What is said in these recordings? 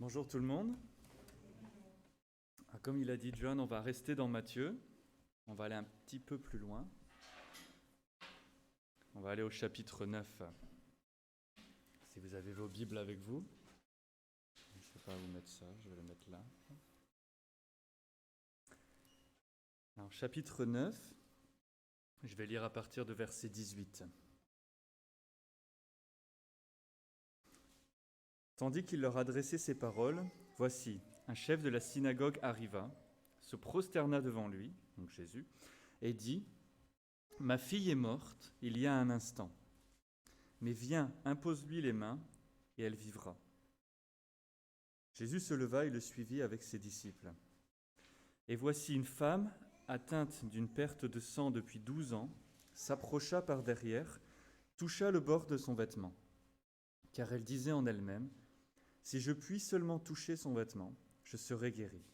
Bonjour tout le monde. Comme il a dit John, on va rester dans Matthieu. On va aller un petit peu plus loin. On va aller au chapitre 9. Si vous avez vos Bibles avec vous. Je ne sais pas où mettre ça, je vais le mettre là. Alors, chapitre 9, je vais lire à partir de verset 18. Tandis qu'il leur adressait ces paroles, voici, un chef de la synagogue arriva, se prosterna devant lui, donc Jésus, et dit : « Ma fille est morte il y a un instant, mais viens, impose-lui les mains, et elle vivra. » Jésus se leva et le suivit avec ses disciples. Et voici une femme, atteinte d'une perte de sang depuis 12 ans, s'approcha par derrière, toucha le bord de son vêtement, car elle disait en elle-même : « Si je puis seulement toucher son vêtement, je serai guérie. »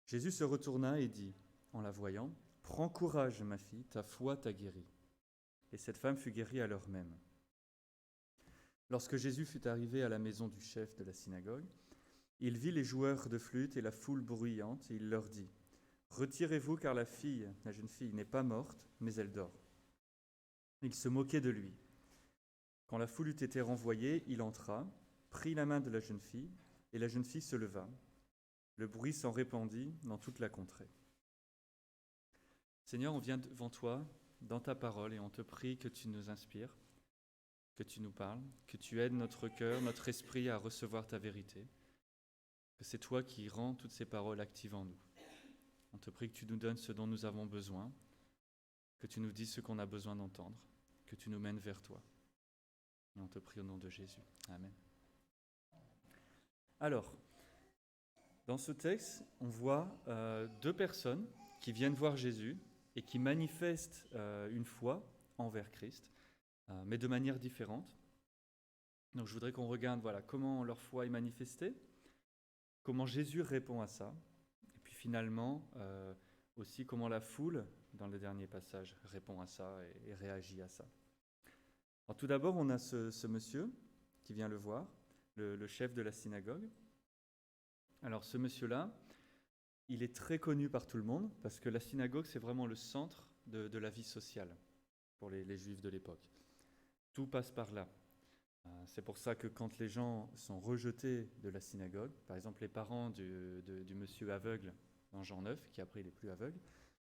Jésus se retourna et dit, en la voyant : « Prends courage, ma fille, ta foi t'a guérie. » Et cette femme fut guérie à l'heure même. Lorsque Jésus fut arrivé à la maison du chef de la synagogue, il vit les joueurs de flûte et la foule bruyante, et il leur dit : « Retirez-vous, car la jeune fille, n'est pas morte, mais elle dort. » Il se moquait de lui. Quand la foule eut été renvoyée, il entra, prit la main de la jeune fille, et la jeune fille se leva. Le bruit s'en répandit dans toute la contrée. Seigneur, on vient devant toi, dans ta parole, et on te prie que tu nous inspires, que tu nous parles, que tu aides notre cœur, notre esprit à recevoir ta vérité, que c'est toi qui rends toutes ces paroles actives en nous. On te prie que tu nous donnes ce dont nous avons besoin, que tu nous dises ce qu'on a besoin d'entendre, que tu nous mènes vers toi. Et on te prie au nom de Jésus. Amen. Alors, dans ce texte, on voit deux personnes qui viennent voir Jésus et qui manifestent une foi envers Christ, mais de manière différente. Donc je voudrais qu'on regarde comment leur foi est manifestée, comment Jésus répond à ça, et puis finalement aussi comment la foule, dans le dernier passage, répond à ça et réagit à ça. Alors, tout d'abord, on a ce monsieur qui vient le voir, le chef de la synagogue. Alors ce monsieur-là, il est très connu par tout le monde parce que la synagogue, c'est vraiment le centre de la vie sociale pour les Juifs de l'époque. Tout passe par là. C'est pour ça que quand les gens sont rejetés de la synagogue, par exemple les parents du monsieur aveugle dans Jean 9, qui après il n'est plus aveugle,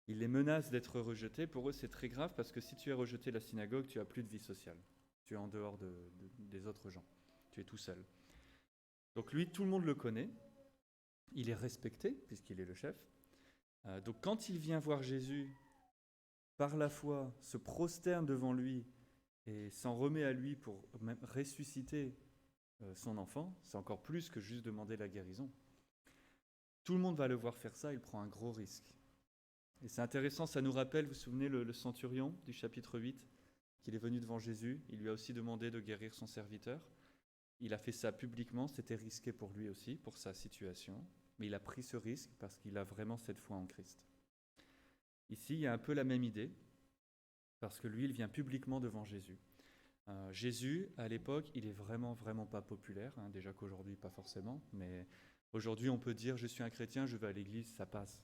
ils les menacent d'être rejetés. Pour eux, c'est très grave parce que si tu es rejeté de la synagogue, tu n'as plus de vie sociale. Tu es en dehors des autres gens. Tu es tout seul. Donc lui, tout le monde le connaît. Il est respecté puisqu'il est le chef. Donc quand il vient voir Jésus, par la foi, se prosterne devant lui et s'en remet à lui pour même ressusciter son enfant, c'est encore plus que juste demander la guérison. Tout le monde va le voir faire ça, il prend un gros risque. Et c'est intéressant, ça nous rappelle, vous vous souvenez, le centurion du chapitre 8, qu'il est venu devant Jésus, il lui a aussi demandé de guérir son serviteur. Il a fait ça publiquement, c'était risqué pour lui aussi, pour sa situation, mais il a pris ce risque parce qu'il a vraiment cette foi en Christ. Ici, il y a un peu la même idée, parce que lui, il vient publiquement devant Jésus. Jésus, à l'époque, il est vraiment pas populaire, déjà qu'aujourd'hui, pas forcément, mais aujourd'hui, on peut dire « je suis un chrétien, je vais à l'église », ça passe.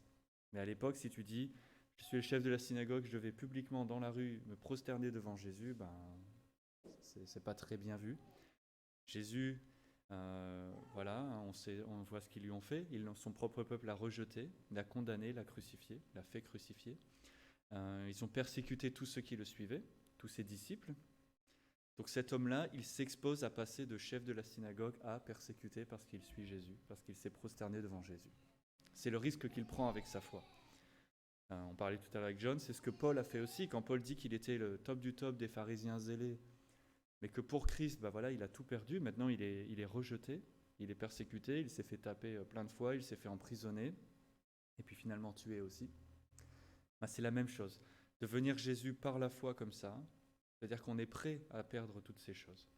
Mais à l'époque, si tu dis « je suis le chef de la synagogue, je vais publiquement dans la rue me prosterner devant Jésus », c'est pas très bien vu. Jésus, on voit ce qu'ils lui ont fait. Son propre peuple l'a rejeté, l'a condamné, l'a crucifié, l'a fait crucifier. Ils ont persécuté tous ceux qui le suivaient, tous ses disciples. Donc cet homme-là, il s'expose à passer de chef de la synagogue à persécuté parce qu'il suit Jésus, parce qu'il s'est prosterné devant Jésus. C'est le risque qu'il prend avec sa foi. On parlait tout à l'heure avec John, c'est ce que Paul a fait aussi, quand Paul dit qu'il était le top du top des pharisiens zélés, mais que pour Christ, il a tout perdu. Maintenant, il est rejeté, il est persécuté, il s'est fait taper plein de fois, il s'est fait emprisonner, et puis finalement tué aussi. C'est la même chose. De venir Jésus par la foi comme ça, c'est-à-dire qu'on est prêt à perdre toutes ces choses,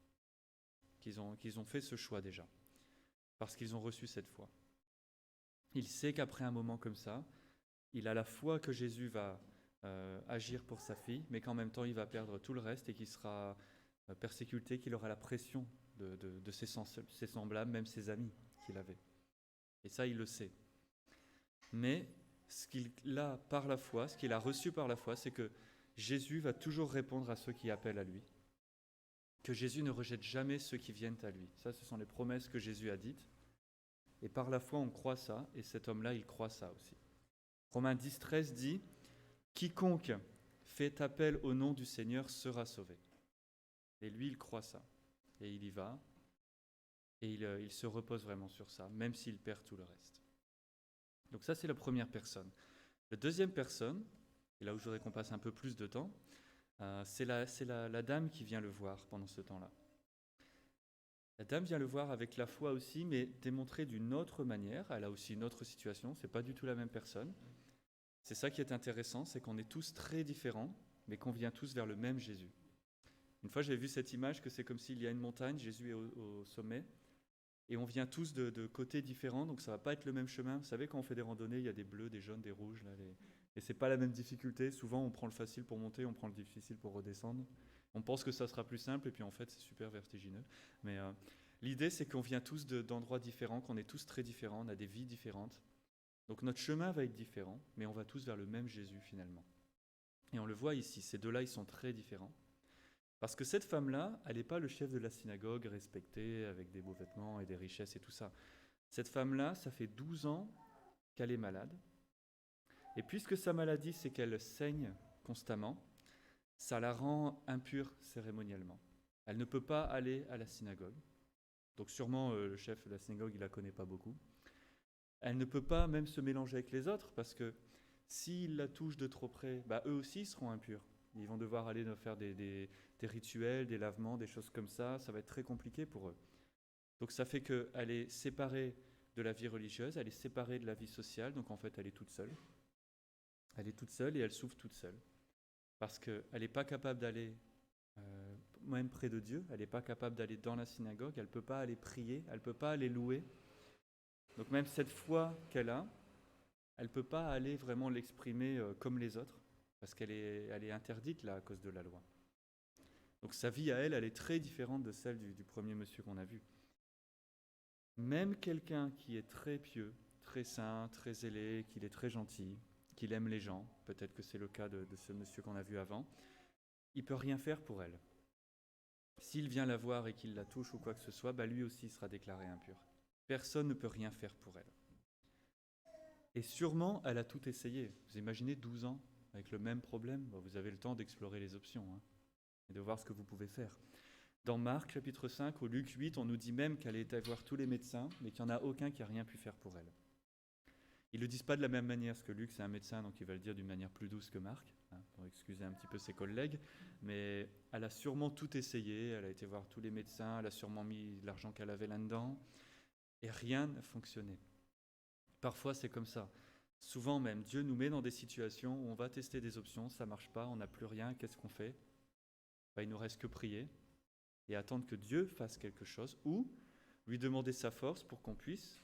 qu'ils ont fait ce choix déjà, parce qu'ils ont reçu cette foi. Il sait qu'après un moment comme ça, il a la foi que Jésus va agir pour sa fille, mais qu'en même temps, il va perdre tout le reste et qu'il sera persécuté, qu'il aura la pression de ses semblables, même ses amis qu'il avait. Et ça, il le sait. Mais ce qu'il a par la foi, ce qu'il a reçu par la foi, c'est que Jésus va toujours répondre à ceux qui appellent à lui, que Jésus ne rejette jamais ceux qui viennent à lui. Ça, ce sont les promesses que Jésus a dites. Et par la foi, on croit ça, et cet homme-là, il croit ça aussi. Romains 10, 13 dit « Quiconque fait appel au nom du Seigneur sera sauvé. » Et lui, il croit ça. Et il y va. Et il se repose vraiment sur ça, même s'il perd tout le reste. Donc ça, c'est la première personne. La deuxième personne, et là où je voudrais qu'on passe un peu plus de temps, c'est la dame qui vient le voir pendant ce temps-là. La dame vient le voir avec la foi aussi, mais démontrée d'une autre manière. Elle a aussi une autre situation, c'est pas du tout la même personne. C'est ça qui est intéressant, c'est qu'on est tous très différents, mais qu'on vient tous vers le même Jésus. Une fois, j'avais vu cette image que c'est comme s'il y a une montagne, Jésus est au sommet, et on vient tous de côtés différents, donc ça ne va pas être le même chemin. Vous savez, quand on fait des randonnées, il y a des bleus, des jaunes, des rouges, là, et ce n'est pas la même difficulté. Souvent, on prend le facile pour monter, on prend le difficile pour redescendre. On pense que ça sera plus simple, et puis en fait, c'est super vertigineux. Mais l'idée, c'est qu'on vient tous d'endroits différents, qu'on est tous très différents, on a des vies différentes. Donc notre chemin va être différent, mais on va tous vers le même Jésus finalement. Et on le voit ici, ces deux-là, ils sont très différents. Parce que cette femme-là, elle n'est pas le chef de la synagogue respecté avec des beaux vêtements et des richesses et tout ça. Cette femme-là, ça fait 12 ans qu'elle est malade. Et puisque sa maladie, c'est qu'elle saigne constamment, ça la rend impure cérémoniellement. Elle ne peut pas aller à la synagogue. Donc sûrement, le chef de la synagogue, il ne la connaît pas beaucoup. Elle ne peut pas même se mélanger avec les autres parce que s'ils la touchent de trop près, eux aussi seront impurs. Ils vont devoir aller faire des rituels, des lavements, des choses comme ça. Ça va être très compliqué pour eux. Donc ça fait qu'elle est séparée de la vie religieuse, elle est séparée de la vie sociale, donc en fait elle est toute seule. Elle est toute seule et elle souffre toute seule. Parce qu'elle n'est pas capable d'aller même près de Dieu, elle n'est pas capable d'aller dans la synagogue, elle ne peut pas aller prier, elle ne peut pas aller louer. Donc même cette foi qu'elle a, elle ne peut pas aller vraiment l'exprimer comme les autres, parce qu'elle est interdite là à cause de la loi. Donc sa vie à elle, elle est très différente de celle du premier monsieur qu'on a vu. Même quelqu'un qui est très pieux, très saint, très zélé, qu'il est très gentil, qu'il aime les gens, peut-être que c'est le cas de ce monsieur qu'on a vu avant, il ne peut rien faire pour elle. S'il vient la voir et qu'il la touche ou quoi que ce soit, lui aussi sera déclaré impur. Personne ne peut rien faire pour elle. Et sûrement, elle a tout essayé. Vous imaginez 12 ans avec le même problème ? Vous avez le temps d'explorer les options et de voir ce que vous pouvez faire. Dans Marc, chapitre 5, ou Luc 8, on nous dit même qu'elle est allée voir tous les médecins, mais qu'il n'y en a aucun qui n'a rien pu faire pour elle. Ils ne le disent pas de la même manière, parce que Luc, c'est un médecin, donc il va le dire d'une manière plus douce que Marc, pour excuser un petit peu ses collègues, mais elle a sûrement tout essayé, elle a été voir tous les médecins, elle a sûrement mis l'argent qu'elle avait là-dedans, et rien n'a fonctionné. Parfois, c'est comme ça. Souvent même, Dieu nous met dans des situations où on va tester des options, ça ne marche pas, on n'a plus rien, qu'est-ce qu'on fait ? Il ne nous reste que prier et attendre que Dieu fasse quelque chose, ou lui demander sa force pour qu'on puisse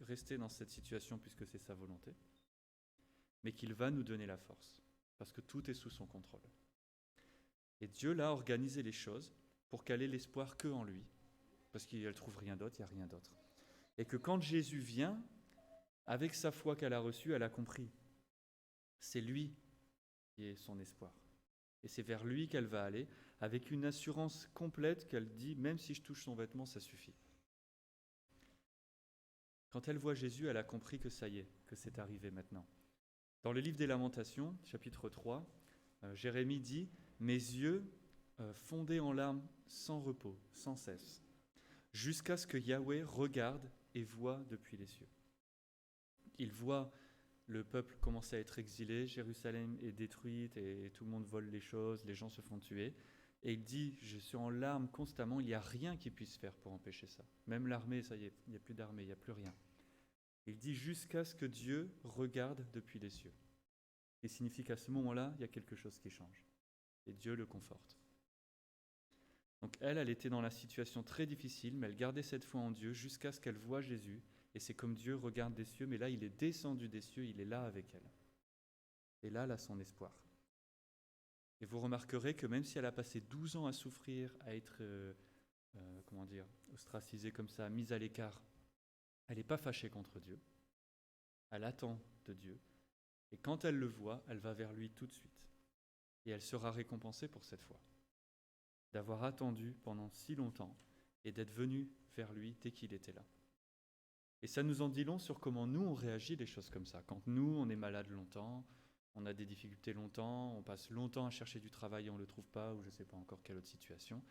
rester dans cette situation puisque c'est sa volonté, mais qu'il va nous donner la force, parce que tout est sous son contrôle. Et Dieu l'a organisé les choses pour qu'elle ait l'espoir que en lui, parce qu'elle ne trouve rien d'autre, il n'y a rien d'autre. Et que quand Jésus vient, avec sa foi qu'elle a reçue, elle a compris. C'est lui qui est son espoir. Et c'est vers lui qu'elle va aller, avec une assurance complète qu'elle dit, même si je touche son vêtement, ça suffit. Quand elle voit Jésus, elle a compris que ça y est, que c'est arrivé maintenant. Dans le livre des Lamentations, chapitre 3, Jérémie dit « Mes yeux fondaient en larmes sans repos, sans cesse, jusqu'à ce que Yahweh regarde et voit depuis les cieux. » Il voit le peuple commencer à être exilé, Jérusalem est détruite et tout le monde vole les choses, les gens se font tuer. Et il dit, je suis en larmes constamment, il n'y a rien qui puisse faire pour empêcher ça. Même l'armée, ça y est, il n'y a plus d'armée, il n'y a plus rien. Il dit jusqu'à ce que Dieu regarde depuis les cieux. Et signifie qu'à ce moment-là, il y a quelque chose qui change. Et Dieu le conforte. Donc elle était dans la situation très difficile, mais elle gardait cette foi en Dieu jusqu'à ce qu'elle voie Jésus. Et c'est comme Dieu regarde des cieux, mais là, il est descendu des cieux, il est là avec elle. Et là, elle a son espoir. Et vous remarquerez que même si elle a passé 12 ans à souffrir, à être ostracisée comme ça, mise à l'écart, elle n'est pas fâchée contre Dieu. Elle attend de Dieu. Et quand elle le voit, elle va vers lui tout de suite. Et elle sera récompensée pour cette foi. D'avoir attendu pendant si longtemps et d'être venue vers lui dès qu'il était là. Et ça nous en dit long sur comment nous, on réagit des choses comme ça. Quand nous, on est malade longtemps, on a des difficultés longtemps, on passe longtemps à chercher du travail et on ne le trouve pas, ou je ne sais pas encore quelle autre situation.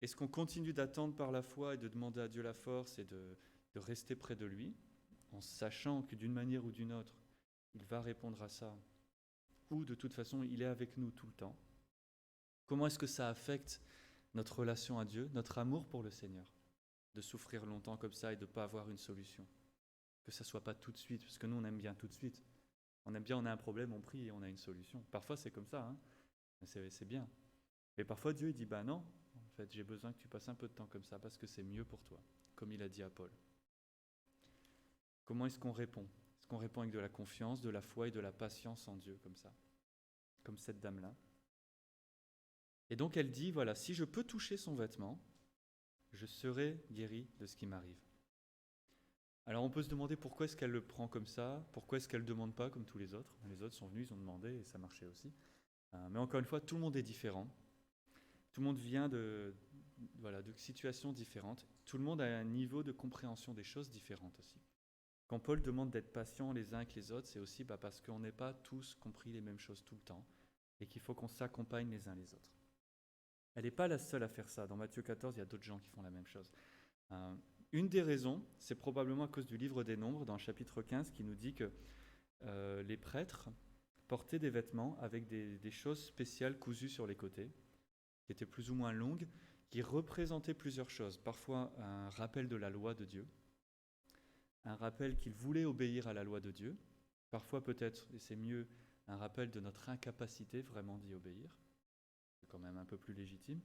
Est-ce qu'on continue d'attendre par la foi et de demander à Dieu la force et de rester près de lui, en sachant que d'une manière ou d'une autre, il va répondre à ça, ou de toute façon, il est avec nous tout le temps? Comment est-ce que ça affecte notre relation à Dieu, notre amour pour le Seigneur, de souffrir longtemps comme ça et de ne pas avoir une solution? Que ça ne soit pas tout de suite, parce que nous, on aime bien tout de suite. On aime bien, on a un problème, on prie et on a une solution. Parfois, c'est comme ça, hein. C'est bien. Mais parfois, Dieu il dit, non, en fait, j'ai besoin que tu passes un peu de temps comme ça, parce que c'est mieux pour toi, comme il a dit à Paul. Comment est-ce qu'on répond? Est-ce qu'on répond avec de la confiance, de la foi et de la patience en Dieu, comme ça, comme cette dame-là? Et donc elle dit, voilà, si je peux toucher son vêtement, je serai guéri de ce qui m'arrive. Alors on peut se demander pourquoi est-ce qu'elle le prend comme ça, pourquoi est-ce qu'elle ne demande pas comme tous les autres. Les autres sont venus, ils ont demandé et ça marchait aussi. Mais encore une fois, tout le monde est différent. Tout le monde vient de situations différentes. Tout le monde a un niveau de compréhension des choses différentes aussi. Quand Paul demande d'être patient les uns avec les autres, c'est aussi parce qu'on n'est pas tous compris les mêmes choses tout le temps et qu'il faut qu'on s'accompagne les uns les autres. Elle n'est pas la seule à faire ça. Dans Matthieu 14, il y a d'autres gens qui font la même chose. Une des raisons, c'est probablement à cause du livre des Nombres, dans le chapitre 15, qui nous dit que les prêtres portaient des vêtements avec des choses spéciales cousues sur les côtés, qui étaient plus ou moins longues, qui représentaient plusieurs choses. Parfois un rappel de la loi de Dieu, un rappel qu'il voulait obéir à la loi de Dieu, parfois peut-être, et c'est mieux, un rappel de notre incapacité vraiment d'y obéir. C'est quand même un peu plus légitime.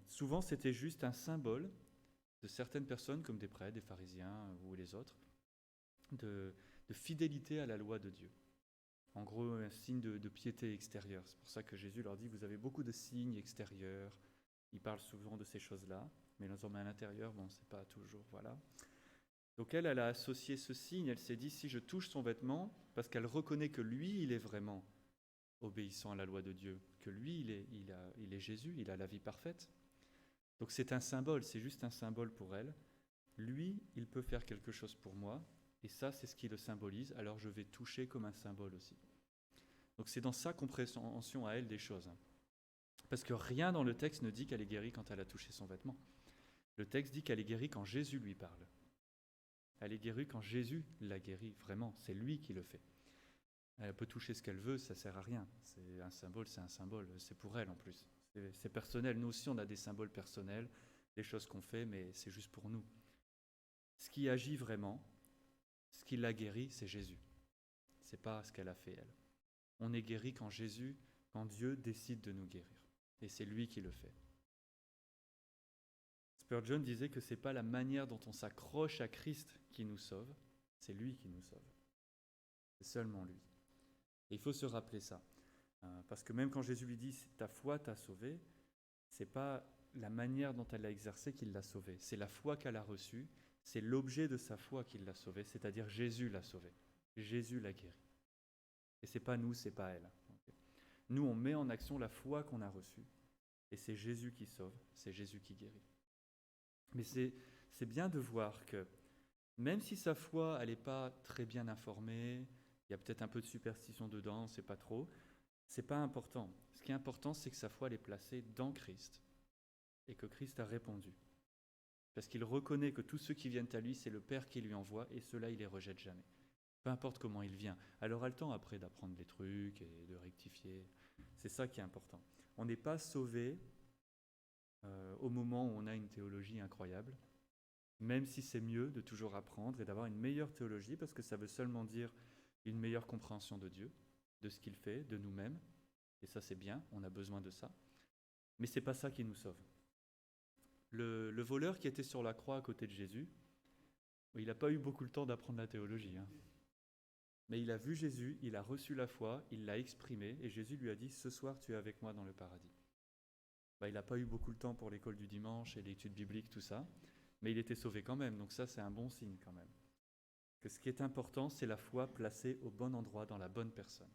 Souvent, c'était juste un symbole de certaines personnes, comme des prêtres, des pharisiens ou les autres, de fidélité à la loi de Dieu. En gros, un signe de piété extérieure. C'est pour ça que Jésus leur dit, vous avez beaucoup de signes extérieurs. Il parle souvent de ces choses-là, mais à l'intérieur, c'est pas toujours, voilà. Donc elle a associé ce signe, elle s'est dit, si je touche son vêtement, parce qu'elle reconnaît que lui, il est vraiment obéissant à la loi de Dieu, que lui, il est Jésus, il a la vie parfaite. Donc c'est un symbole, c'est juste un symbole pour elle. Lui, il peut faire quelque chose pour moi, et ça, c'est ce qui le symbolise, alors je vais toucher comme un symbole aussi. Donc c'est dans sa compréhension à elle des choses. Parce que rien dans le texte ne dit qu'elle est guérie quand elle a touché son vêtement. Le texte dit qu'elle est guérie quand Jésus lui parle. Elle est guérie quand Jésus l'a guérie, vraiment, c'est lui qui le fait. Elle peut toucher ce qu'elle veut, ça ne sert à rien. C'est un symbole, c'est pour elle en plus. C'est personnel, nous aussi on a des symboles personnels, des choses qu'on fait, mais c'est juste pour nous. Ce qui agit vraiment, ce qui l'a guérie, c'est Jésus. Ce n'est pas ce qu'elle a fait elle. On est guéri quand Dieu décide de nous guérir. Et c'est lui qui le fait. Spurgeon disait que ce n'est pas la manière dont on s'accroche à Christ qui nous sauve, c'est lui qui nous sauve. C'est seulement lui. Et il faut se rappeler ça. Parce que même quand Jésus lui dit « ta foi t'a sauvé », ce n'est pas la manière dont elle l'a exercé qui l'a sauvé. C'est la foi qu'elle a reçue, c'est l'objet de sa foi qui l'a sauvé, c'est-à-dire Jésus l'a sauvé. Jésus l'a guéri. Et ce n'est pas nous, ce n'est pas elle. Nous, on met en action la foi qu'on a reçue. Et c'est Jésus qui sauve, c'est Jésus qui guérit. Mais c'est bien de voir que même si sa foi, elle n'est pas très bien informée, il y a peut-être un peu de superstition dedans, on ne sait pas trop, c'est pas important. Ce qui est important, c'est que sa foi elle est placée dans Christ et que Christ a répondu. Parce qu'il reconnaît que tous ceux qui viennent à lui, c'est le Père qui lui envoie et ceux-là, il les rejette jamais. Peu importe comment il vient. Elle aura le temps après d'apprendre les trucs et de rectifier. C'est ça qui est important. On n'est pas sauvé au moment où on a une théologie incroyable, même si c'est mieux de toujours apprendre et d'avoir une meilleure théologie, parce que ça veut seulement dire une meilleure compréhension de Dieu, de ce qu'il fait, de nous-mêmes. Et ça, c'est bien, on a besoin de ça. Mais ce n'est pas ça qui nous sauve. Le voleur qui était sur la croix à côté de Jésus, il n'a pas eu beaucoup le temps d'apprendre la théologie. Mais il a vu Jésus, il a reçu la foi, il l'a exprimé, et Jésus lui a dit « Ce soir, tu es avec moi dans le paradis ». il n'a pas eu beaucoup de temps pour l'école du dimanche et l'étude biblique, tout ça, mais il était sauvé quand même, donc ça c'est un bon signe quand même. Que ce qui est important, c'est la foi placée au bon endroit, dans la bonne personne.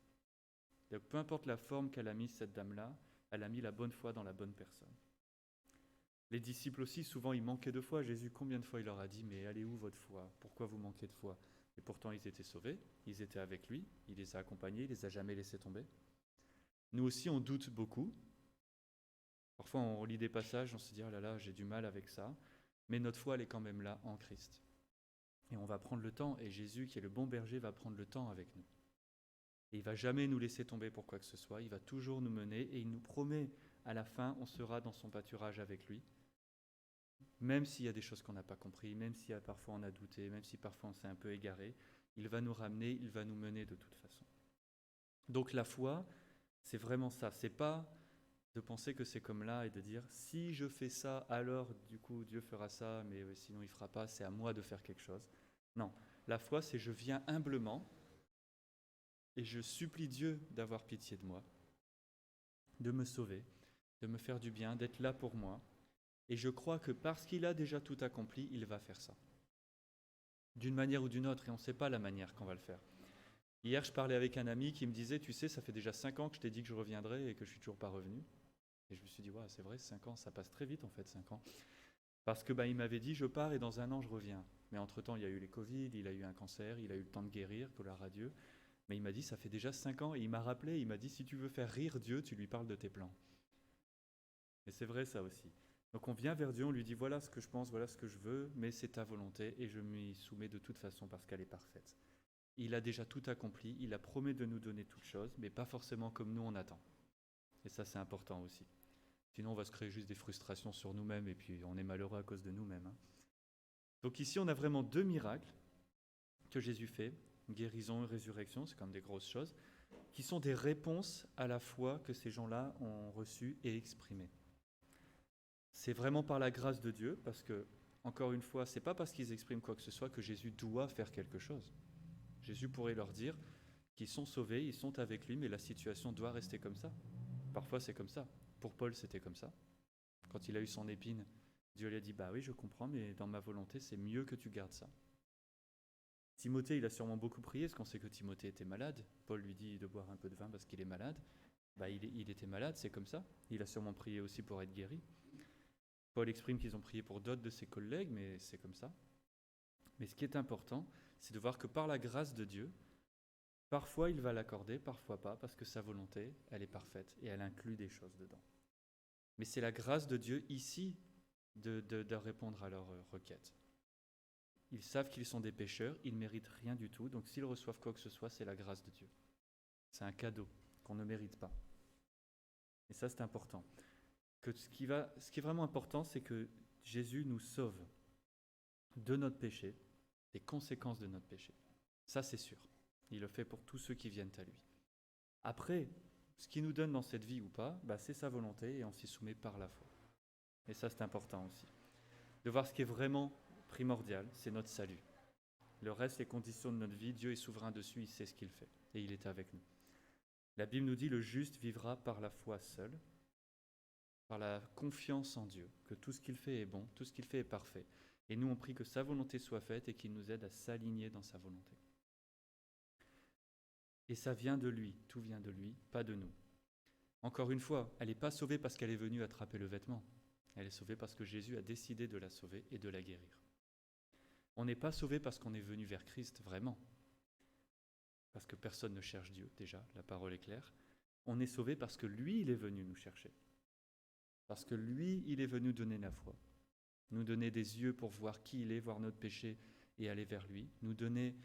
Donc peu importe la forme qu'elle a mise cette dame-là, elle a mis la bonne foi dans la bonne personne. Les disciples aussi, souvent, ils manquaient de foi. Jésus, combien de fois il leur a dit « Mais elle est où votre foi ? Pourquoi vous manquez de foi ?» Et pourtant, ils étaient sauvés, ils étaient avec lui, il les a accompagnés, il les a jamais laissés tomber. Nous aussi, on doute beaucoup. Parfois, on relit des passages, on se dit « Oh là là, j'ai du mal avec ça. » Mais notre foi, elle est quand même là, en Christ. Et on va prendre le temps, et Jésus, qui est le bon berger, va prendre le temps avec nous. Et il ne va jamais nous laisser tomber pour quoi que ce soit, il va toujours nous mener, et il nous promet, à la fin, on sera dans son pâturage avec lui. Même s'il y a des choses qu'on n'a pas compris, même si parfois on a douté, même si parfois on s'est un peu égaré, il va nous ramener, il va nous mener de toute façon. Donc la foi, c'est vraiment ça. C'est pas de penser que c'est comme là et de dire si je fais ça, alors du coup Dieu fera ça, mais sinon il fera pas, c'est à moi de faire quelque chose. Non, la foi, c'est je viens humblement et je supplie Dieu d'avoir pitié de moi, de me sauver, de me faire du bien, d'être là pour moi. Et je crois que parce qu'il a déjà tout accompli, il va faire ça. D'une manière ou d'une autre, et on ne sait pas la manière qu'on va le faire. Hier, je parlais avec un ami qui me disait, tu sais, ça fait déjà 5 ans que je t'ai dit que je reviendrais et que je ne suis toujours pas revenu. Et je me suis dit, ouais, c'est vrai, 5 ans, ça passe très vite en fait, 5 ans. Parce que il m'avait dit, je pars et dans 1 an, je reviens. Mais entre-temps, il y a eu les Covid, il a eu un cancer, il a eu le temps de guérir, gloire à Dieu. Mais il m'a dit, ça fait déjà 5 ans, et il m'a rappelé, il m'a dit, si tu veux faire rire Dieu, tu lui parles de tes plans. Et c'est vrai ça aussi. Donc on vient vers Dieu, on lui dit voilà ce que je pense, voilà ce que je veux, mais c'est ta volonté et je m'y soumets de toute façon parce qu'elle est parfaite. Il a déjà tout accompli, il a promis de nous donner toutes choses, mais pas forcément comme nous on attend. Et ça c'est important aussi. Sinon on va se créer juste des frustrations sur nous-mêmes et puis on est malheureux à cause de nous-mêmes. Donc ici on a vraiment 2 miracles que Jésus fait, guérison et résurrection, c'est quand même des grosses choses, qui sont des réponses à la foi que ces gens-là ont reçues et exprimées. C'est vraiment par la grâce de Dieu, parce que, encore une fois, c'est pas parce qu'ils expriment quoi que ce soit que Jésus doit faire quelque chose. Jésus pourrait leur dire qu'ils sont sauvés, ils sont avec lui, mais la situation doit rester comme ça. Parfois, c'est comme ça. Pour Paul, c'était comme ça. Quand il a eu son épine, Dieu lui a dit « Bah oui, je comprends, mais dans ma volonté, c'est mieux que tu gardes ça. » Timothée, il a sûrement beaucoup prié, parce qu'on sait que Timothée était malade. Paul lui dit de boire un peu de vin parce qu'il est malade. Il était malade, c'est comme ça. Il a sûrement prié aussi pour être guéri. Paul exprime qu'ils ont prié pour d'autres de ses collègues, mais c'est comme ça. Mais ce qui est important, c'est de voir que par la grâce de Dieu, parfois il va l'accorder, parfois pas, parce que sa volonté, elle est parfaite et elle inclut des choses dedans. Mais c'est la grâce de Dieu ici de répondre à leurs requêtes. Ils savent qu'ils sont des pécheurs, ils ne méritent rien du tout, donc s'ils reçoivent quoi que ce soit, c'est la grâce de Dieu. C'est un cadeau qu'on ne mérite pas. Et ça, c'est important. Ce qui est vraiment important, c'est que Jésus nous sauve de notre péché, des conséquences de notre péché. Ça, c'est sûr. Il le fait pour tous ceux qui viennent à lui. Après, ce qu'il nous donne dans cette vie ou pas, c'est sa volonté et on s'y soumet par la foi. Et ça, c'est important aussi. De voir ce qui est vraiment primordial, c'est notre salut. Le reste, les conditions de notre vie, Dieu est souverain dessus, il sait ce qu'il fait et il est avec nous. La Bible nous dit le juste vivra par la foi seul, par la confiance en Dieu, que tout ce qu'il fait est bon, tout ce qu'il fait est parfait. Et nous, on prie que sa volonté soit faite et qu'il nous aide à s'aligner dans sa volonté. Et ça vient de lui, tout vient de lui, pas de nous. Encore une fois, elle n'est pas sauvée parce qu'elle est venue attraper le vêtement. Elle est sauvée parce que Jésus a décidé de la sauver et de la guérir. On n'est pas sauvé parce qu'on est venu vers Christ, vraiment. Parce que personne ne cherche Dieu, déjà, la parole est claire. On est sauvé parce que lui, il est venu nous chercher. Parce que lui, il est venu donner la foi. Nous donner des yeux pour voir qui il est, voir notre péché et aller vers lui. Nous donner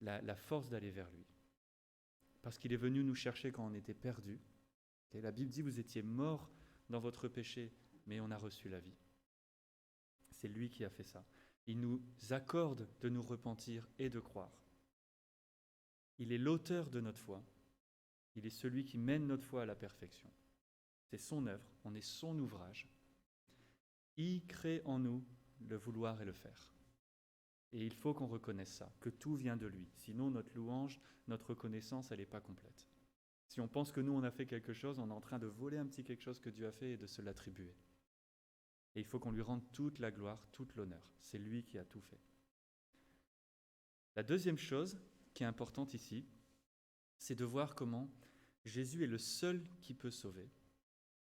la force d'aller vers lui. Parce qu'il est venu nous chercher quand on était perdus. Et la Bible dit, vous étiez morts dans votre péché, mais on a reçu la vie. C'est lui qui a fait ça. Il nous accorde de nous repentir et de croire. Il est l'auteur de notre foi. Il est celui qui mène notre foi à la perfection. C'est son œuvre, on est son ouvrage. Il crée en nous le vouloir et le faire. Et il faut qu'on reconnaisse ça, que tout vient de lui. Sinon, notre louange, notre reconnaissance, elle n'est pas complète. Si on pense que nous, on a fait quelque chose, on est en train de voler un petit quelque chose que Dieu a fait et de se l'attribuer. Et il faut qu'on lui rende toute la gloire, toute l'honneur. C'est lui qui a tout fait. La deuxième chose qui est importante ici, c'est de voir comment Jésus est le seul qui peut sauver.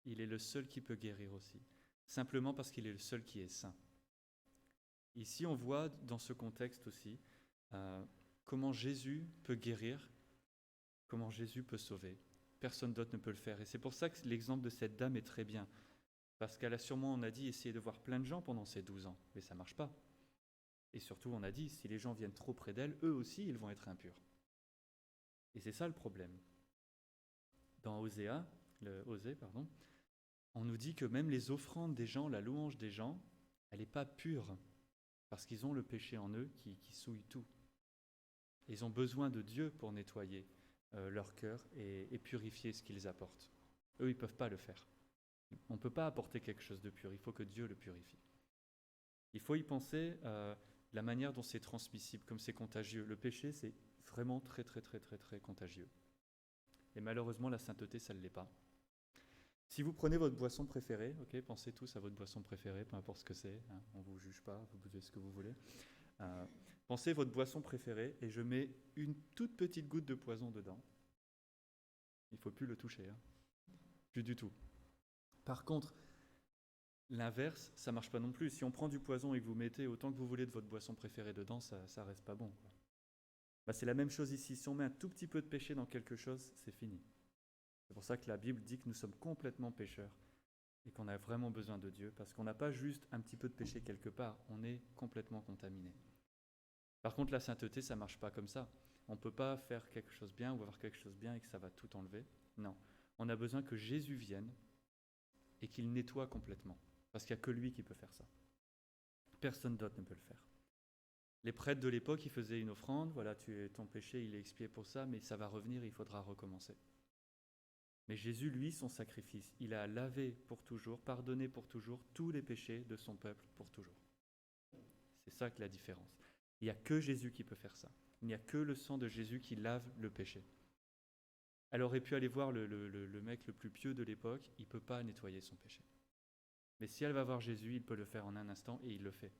Il est le seul qui peut guérir aussi, simplement parce qu'il est le seul qui est saint. Ici, on voit dans ce contexte aussi comment Jésus peut guérir, comment Jésus peut sauver. Personne d'autre ne peut le faire. Et c'est pour ça que l'exemple de cette dame est très bien. Parce qu'elle a sûrement, on a dit, essayé de voir plein de gens pendant ces 12 ans, mais ça ne marche pas. Et surtout, on a dit, si les gens viennent trop près d'elle, eux aussi, ils vont être impurs. Et c'est ça le problème. Dans Osée, on nous dit que même les offrandes des gens, la louange des gens, elle n'est pas pure, parce qu'ils ont le péché en eux qui souille tout. Ils ont besoin de Dieu pour nettoyer leur cœur et purifier ce qu'ils apportent. Eux, ils ne peuvent pas le faire. On ne peut pas apporter quelque chose de pur, il faut que Dieu le purifie. Il faut y penser la manière dont c'est transmissible, comme c'est contagieux. Le péché, c'est vraiment très, très, très, très, très contagieux. Et malheureusement, la sainteté, ça ne l'est pas. Si vous prenez votre boisson préférée, pensez tous à votre boisson préférée, peu importe ce que c'est, on ne vous juge pas, vous buvez ce que vous voulez. Pensez votre boisson préférée et je mets une toute petite goutte de poison dedans. Il ne faut plus le toucher, plus du tout. Par contre, l'inverse, ça ne marche pas non plus. Si on prend du poison et que vous mettez autant que vous voulez de votre boisson préférée dedans, ça ne reste pas bon. C'est la même chose ici. Si on met un tout petit peu de péché dans quelque chose, c'est fini. C'est pour ça que la Bible dit que nous sommes complètement pécheurs et qu'on a vraiment besoin de Dieu, parce qu'on n'a pas juste un petit peu de péché quelque part, on est complètement contaminé. Par contre, la sainteté, ça ne marche pas comme ça. On ne peut pas faire quelque chose bien ou avoir quelque chose bien et que ça va tout enlever. Non, on a besoin que Jésus vienne et qu'il nettoie complètement, parce qu'il n'y a que lui qui peut faire ça. Personne d'autre ne peut le faire. Les prêtres de l'époque, ils faisaient une offrande, voilà, ton péché, il est expié pour ça, mais ça va revenir, il faudra recommencer. Mais Jésus, lui, son sacrifice, il a lavé pour toujours, pardonné pour toujours tous les péchés de son peuple pour toujours. C'est ça que la différence. Il n'y a que Jésus qui peut faire ça. Il n'y a que le sang de Jésus qui lave le péché. Elle aurait pu aller voir le mec le plus pieux de l'époque, il ne peut pas nettoyer son péché. Mais si elle va voir Jésus, il peut le faire en un instant et il le fait.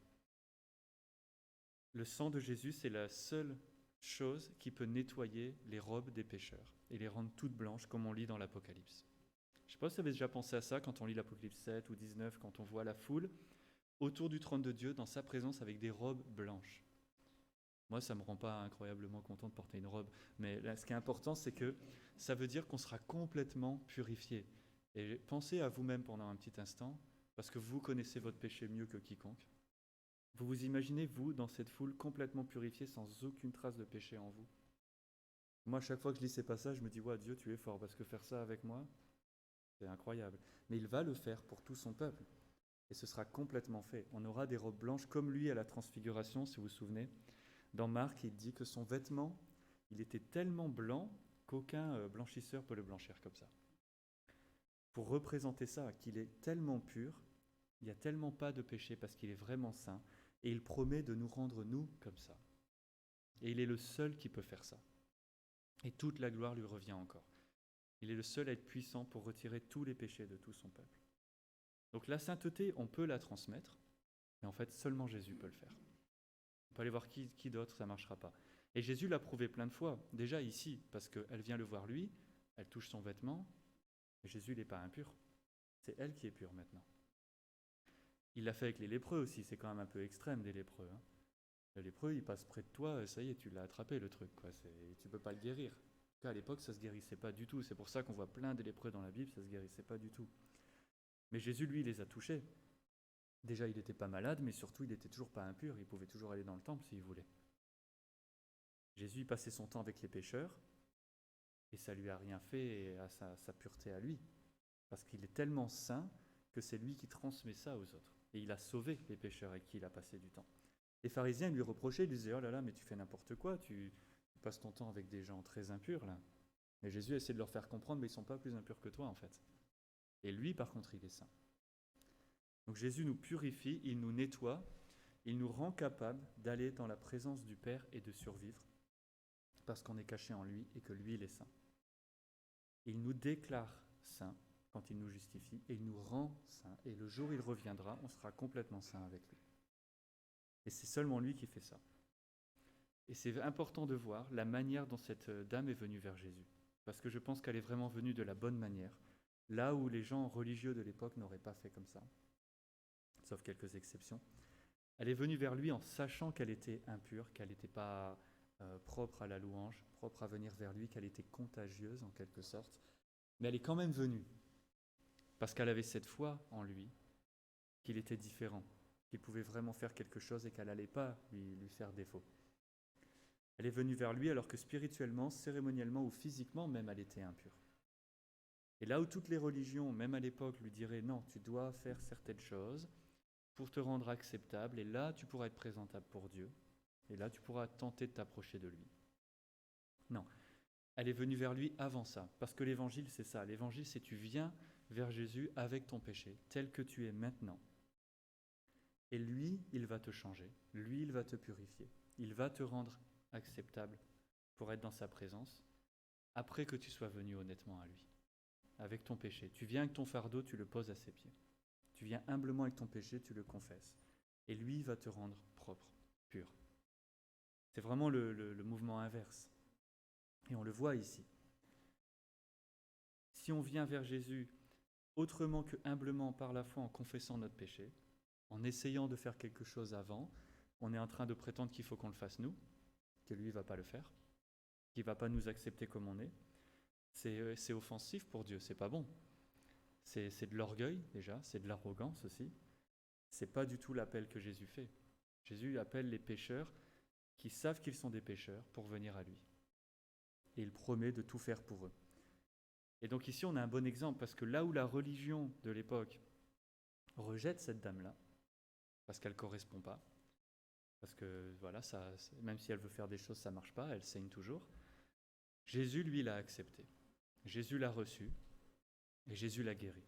Le sang de Jésus, c'est la seule chose qui peut nettoyer les robes des pécheurs et les rendre toutes blanches, comme on lit dans l'Apocalypse. Je ne sais pas si vous avez déjà pensé à ça quand on lit l'Apocalypse 7 ou 19, quand on voit la foule autour du trône de Dieu, dans sa présence, avec des robes blanches. Moi, ça ne me rend pas incroyablement content de porter une robe, mais là, ce qui est important, c'est que ça veut dire qu'on sera complètement purifié. Et pensez à vous-même pendant un petit instant, parce que vous connaissez votre péché mieux que quiconque. Vous vous imaginez, vous, dans cette foule complètement purifiée, sans aucune trace de péché en vous. Moi, à chaque fois que je lis ces passages, je me dis, ouais, Dieu, tu es fort, parce que faire ça avec moi, c'est incroyable. Mais il va le faire pour tout son peuple. Et ce sera complètement fait. On aura des robes blanches comme lui à la transfiguration, si vous vous souvenez. Dans Marc, il dit que son vêtement, il était tellement blanc qu'aucun blanchisseur peut le blanchir comme ça. Pour représenter ça, qu'il est tellement pur, il n'y a tellement pas de péché parce qu'il est vraiment saint, et il promet de nous rendre nous comme ça. Et il est le seul qui peut faire ça. Et toute la gloire lui revient encore. Il est le seul à être puissant pour retirer tous les péchés de tout son peuple. Donc la sainteté, on peut la transmettre, mais en fait seulement Jésus peut le faire. On peut aller voir qui d'autre, ça ne marchera pas. Et Jésus l'a prouvé plein de fois, déjà ici, parce qu'elle vient le voir lui, elle touche son vêtement, et Jésus n'est pas impur. C'est elle qui est pure maintenant. Il l'a fait avec les lépreux aussi, c'est quand même un peu extrême des lépreux. Le lépreux, il passe près de toi, ça y est, tu l'as attrapé le truc, quoi. Tu ne peux pas le guérir. En tout cas, à l'époque, ça ne se guérissait pas du tout. C'est pour ça qu'on voit plein de lépreux dans la Bible, ça ne se guérissait pas du tout. Mais Jésus, lui, les a touchés. Déjà, il n'était pas malade, mais surtout, il n'était toujours pas impur. Il pouvait toujours aller dans le temple s'il voulait. Jésus il passait son temps avec les pécheurs, et ça ne lui a rien fait à sa pureté à lui. Parce qu'il est tellement saint que c'est lui qui transmet ça aux autres. Et il a sauvé les pécheurs avec qui il a passé du temps. Les pharisiens lui reprochaient, ils lui disaient « Oh là là, mais tu fais n'importe quoi, tu passes ton temps avec des gens très impurs là. » Mais Jésus essaie de leur faire comprendre « Mais ils ne sont pas plus impurs que toi en fait. » Et lui, par contre, il est saint. Donc Jésus nous purifie, il nous nettoie, il nous rend capables d'aller dans la présence du Père et de survivre, parce qu'on est caché en lui et que lui, il est saint. Il nous déclare saints quand il nous justifie, et il nous rend saints. Et le jour où il reviendra, on sera complètement saints avec lui. Et c'est seulement lui qui fait ça. Et c'est important de voir la manière dont cette dame est venue vers Jésus. Parce que je pense qu'elle est vraiment venue de la bonne manière, là où les gens religieux de l'époque n'auraient pas fait comme ça, sauf quelques exceptions. Elle est venue vers lui en sachant qu'elle était impure, qu'elle n'était pas propre à la louange, propre à venir vers lui, qu'elle était contagieuse en quelque sorte. Mais elle est quand même venue, parce qu'elle avait cette foi en lui, qu'il était différent, qu'il pouvait vraiment faire quelque chose et qu'elle n'allait pas lui faire défaut. Elle est venue vers lui alors que spirituellement, cérémoniellement ou physiquement même, elle était impure. Et là où toutes les religions, même à l'époque, lui diraient « Non, tu dois faire certaines choses pour te rendre acceptable, et là, tu pourras être présentable pour Dieu, et là, tu pourras tenter de t'approcher de lui. » Non, elle est venue vers lui avant ça, parce que l'évangile, c'est ça. L'évangile, c'est tu viens vers Jésus avec ton péché, tel que tu es maintenant. Et lui, il va te changer, lui, il va te purifier, il va te rendre acceptable pour être dans sa présence, après que tu sois venu honnêtement à lui, avec ton péché. Tu viens avec ton fardeau, tu le poses à ses pieds. Tu viens humblement avec ton péché, tu le confesses. Et lui va te rendre propre, pur. C'est vraiment le mouvement inverse. Et on le voit ici. Si on vient vers Jésus autrement que humblement par la foi en confessant notre péché, en essayant de faire quelque chose avant, on est en train de prétendre qu'il faut qu'on le fasse nous, que lui ne va pas le faire, qu'il ne va pas nous accepter comme on est. C'est offensif pour Dieu, c'est pas bon. C'est de l'orgueil déjà, c'est de l'arrogance aussi. C'est pas du tout l'appel que Jésus fait. Jésus appelle les pécheurs qui savent qu'ils sont des pécheurs pour venir à lui. Et il promet de tout faire pour eux. Et donc ici on a un bon exemple, parce que là où la religion de l'époque rejette cette dame-là, parce qu'elle ne correspond pas, parce que voilà, même si elle veut faire des choses, ça ne marche pas, elle saigne toujours, Jésus, lui, l'a accepté. Jésus l'a reçu, et Jésus l'a guéri.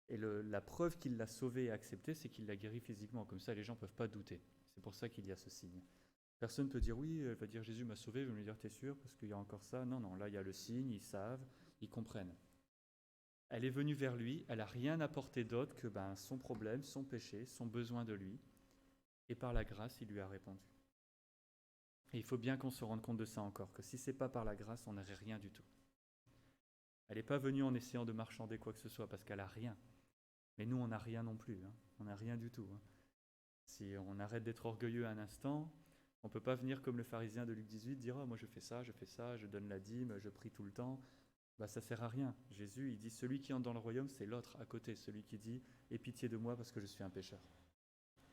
Et la preuve qu'il l'a sauvé et accepté, c'est qu'il l'a guéri physiquement. Comme ça, les gens ne peuvent pas douter. C'est pour ça qu'il y a ce signe. Personne ne peut dire oui, elle va dire Jésus m'a sauvé, je vais lui dire t'es sûr, parce qu'il y a encore ça. Non, non, là il y a le signe, ils savent, ils comprennent. Elle est venue vers lui, elle n'a rien apporté d'autre que son problème, son péché, son besoin de lui. Et par la grâce, il lui a répondu. Et il faut bien qu'on se rende compte de ça encore, que si ce n'est pas par la grâce, on n'aurait rien du tout. Elle n'est pas venue en essayant de marchander quoi que ce soit, parce qu'elle n'a rien. Mais nous, on n'a rien non plus, hein. On n'a rien du tout. Hein. Si on arrête d'être orgueilleux un instant, on ne peut pas venir comme le pharisien de Luc 18, dire « moi je fais ça, je donne la dîme, je prie tout le temps ». Ça ne sert à rien. Jésus, il dit « celui qui entre dans le royaume, c'est l'autre à côté, celui qui dit « aie pitié de moi parce que je suis un pécheur ».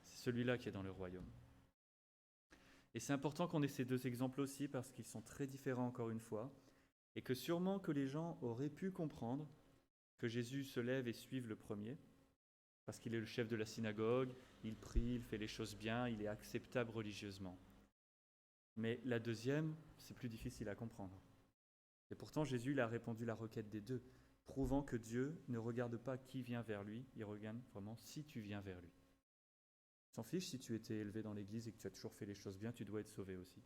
C'est celui-là qui est dans le royaume. Et c'est important qu'on ait ces deux exemples aussi, parce qu'ils sont très différents encore une fois, et que sûrement que les gens auraient pu comprendre que Jésus se lève et suive le premier, parce qu'il est le chef de la synagogue, il prie, il fait les choses bien, il est acceptable religieusement. Mais la deuxième, c'est plus difficile à comprendre. Et pourtant, Jésus il a répondu la requête des deux, prouvant que Dieu ne regarde pas qui vient vers lui, il regarde vraiment si tu viens vers lui. Il s'en fiche si tu étais élevé dans l'église et que tu as toujours fait les choses bien, tu dois être sauvé aussi.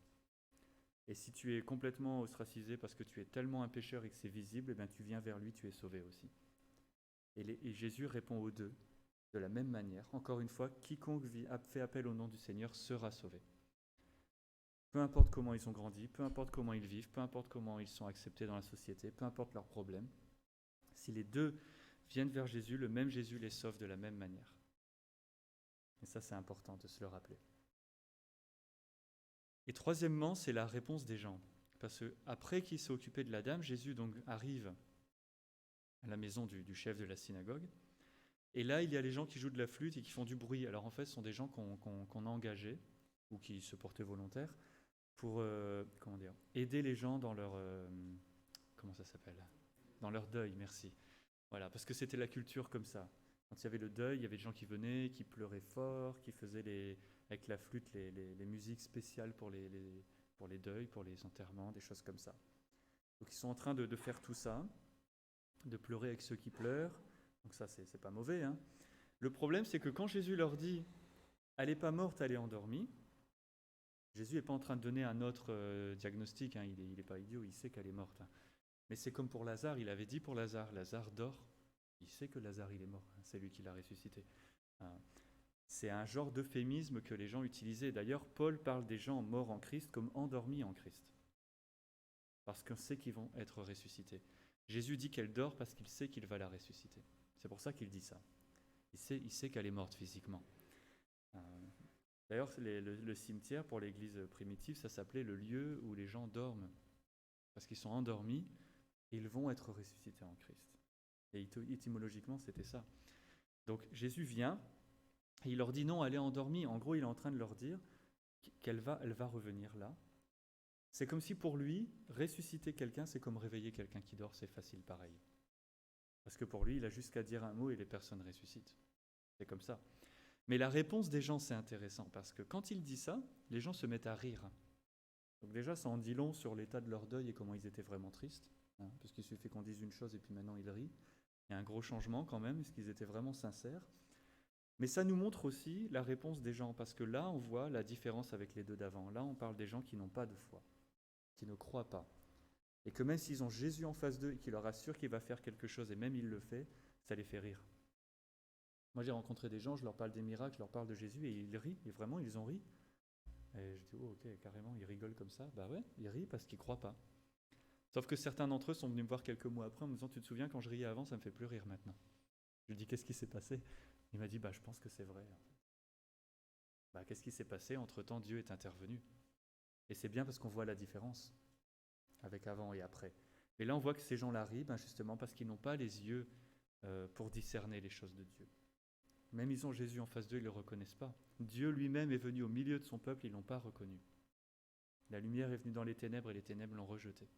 Et si tu es complètement ostracisé parce que tu es tellement un pécheur et que c'est visible, tu viens vers lui, tu es sauvé aussi. Et Jésus répond aux deux de la même manière. Encore une fois, quiconque fait appel au nom du Seigneur sera sauvé. Peu importe comment ils ont grandi, peu importe comment ils vivent, peu importe comment ils sont acceptés dans la société, peu importe leurs problèmes, si les deux viennent vers Jésus, le même Jésus les sauve de la même manière. Et ça, c'est important de se le rappeler. Et troisièmement, c'est la réponse des gens. Parce qu'après qu'il s'est occupé de la dame, Jésus donc arrive à la maison du chef de la synagogue. Et là, il y a les gens qui jouent de la flûte et qui font du bruit. Alors en fait, ce sont des gens qu'on a engagés, ou qui se portaient volontaires, pour aider les gens dans leur... dans leur deuil, merci. Voilà, parce que c'était la culture comme ça. Quand il y avait le deuil, il y avait des gens qui venaient, qui pleuraient fort, qui faisaient avec la flûte les musiques spéciales pour les deuils, pour les enterrements, des choses comme ça. Donc ils sont en train de faire tout ça, de pleurer avec ceux qui pleurent. Donc ça, c'est pas mauvais. Hein. Le problème, c'est que quand Jésus leur dit « elle n'est pas morte, elle est endormie », Jésus n'est pas en train de donner un autre diagnostic. Hein. Il n'est pas idiot, il sait qu'elle est morte. Hein. Mais c'est comme pour Lazare, il avait dit pour Lazare, Lazare dort, il sait que Lazare il est mort, c'est lui qui l'a ressuscité. C'est un genre d'euphémisme que les gens utilisaient. D'ailleurs, Paul parle des gens morts en Christ comme endormis en Christ, parce qu'on sait qu'ils vont être ressuscités. Jésus dit qu'elle dort parce qu'il sait qu'il va la ressusciter. C'est pour ça qu'il dit ça. Il sait qu'elle est morte physiquement. D'ailleurs, le cimetière pour l'église primitive, ça s'appelait le lieu où les gens dorment, parce qu'ils sont endormis et ils vont être ressuscités en Christ. Et étymologiquement, c'était ça. Donc Jésus vient et il leur dit non, elle est endormie. En gros, il est en train de leur dire elle va revenir là. C'est comme si pour lui, ressusciter quelqu'un, c'est comme réveiller quelqu'un qui dort, c'est facile pareil. Parce que pour lui, il a juste qu'à dire un mot et les personnes ressuscitent. C'est comme ça. Mais la réponse des gens, c'est intéressant, parce que quand il dit ça, les gens se mettent à rire. Donc déjà, ça en dit long sur l'état de leur deuil et comment ils étaient vraiment tristes, parce qu'il suffit qu'on dise une chose et puis maintenant ils rient. Il y a un gros changement quand même, est-ce qu'ils étaient vraiment sincères? Mais ça nous montre aussi la réponse des gens, parce que là, on voit la différence avec les deux d'avant. Là, on parle des gens qui n'ont pas de foi, qui ne croient pas. Et que même s'ils ont Jésus en face d'eux et qu'il leur assure qu'il va faire quelque chose, et même il le fait, ça les fait rire. Moi, j'ai rencontré des gens, je leur parle des miracles, je leur parle de Jésus, et ils rient, et vraiment, ils ont ri. Et je dis, oh, ok, carrément, ils rigolent comme ça. Bah ouais, ils rient parce qu'ils ne croient pas. Sauf que certains d'entre eux sont venus me voir quelques mois après en me disant, tu te souviens, quand je riais avant, ça me fait plus rire maintenant. Je lui dis, qu'est-ce qui s'est passé? Il m'a dit, je pense que c'est vrai. Qu'est-ce qui s'est passé? Entre-temps, Dieu est intervenu. Et c'est bien parce qu'on voit la différence avec avant et après. Et là, on voit que ces gens-là rient, justement parce qu'ils n'ont pas les yeux pour discerner les choses de Dieu. Même ils ont Jésus en face d'eux, ils ne le reconnaissent pas. Dieu lui-même est venu au milieu de son peuple, ils ne l'ont pas reconnu. La lumière est venue dans les ténèbres et les ténèbres l'ont rejeté.